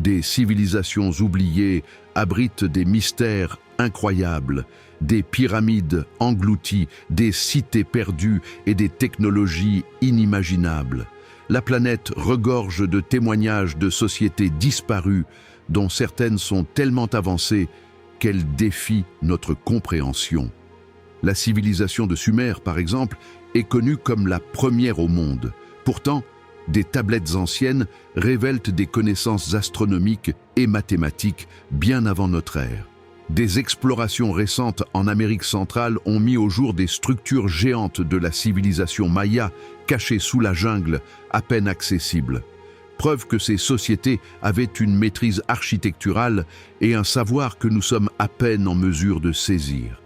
Des civilisations oubliées abritent des mystères incroyables, des pyramides englouties, des cités perdues et des technologies inimaginables. La planète regorge de témoignages de sociétés disparues, dont certaines sont tellement avancées qu'elles défient notre compréhension. La civilisation de Sumer, par exemple, est connue comme la première au monde. Pourtant, des tablettes anciennes révèlent des connaissances astronomiques et mathématiques bien avant notre ère. Des explorations récentes en Amérique centrale ont mis au jour des structures géantes de la civilisation maya cachées sous la jungle, à peine accessibles. Preuve que ces sociétés avaient une maîtrise architecturale et un savoir que nous sommes à peine en mesure de saisir.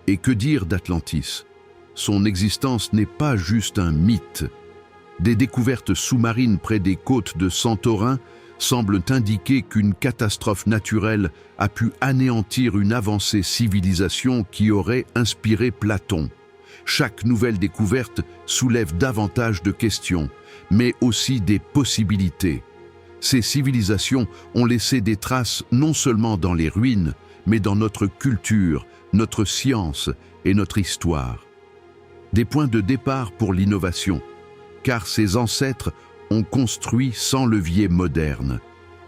Et que dire d'Atlantis? Son existence n'est pas juste un mythe. Des découvertes sous-marines près des côtes de Santorin semblent indiquer qu'une catastrophe naturelle a pu anéantir une avancée civilisation qui aurait inspiré Platon. Chaque nouvelle découverte soulève davantage de questions, mais aussi des possibilités. Ces civilisations ont laissé des traces non seulement dans les ruines, mais dans notre culture, notre science et notre histoire. Des points de départ pour l'innovation, car ces ancêtres ont construit sans levier moderne.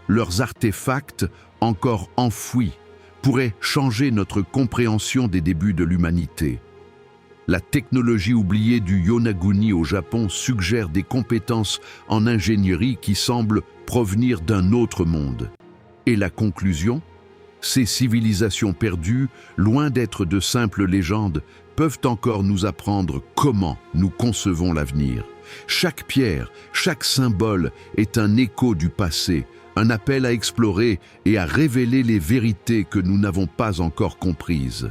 Leurs artefacts, encore enfouis, pourraient changer notre compréhension des débuts de l'humanité. La technologie oubliée du Yonaguni au Japon suggère des compétences en ingénierie qui semblent provenir d'un autre monde. Et la conclusion? Ces civilisations perdues, loin d'être de simples légendes, peuvent encore nous apprendre comment nous concevons l'avenir. Chaque pierre, chaque symbole est un écho du passé, un appel à explorer et à révéler les vérités que nous n'avons pas encore comprises.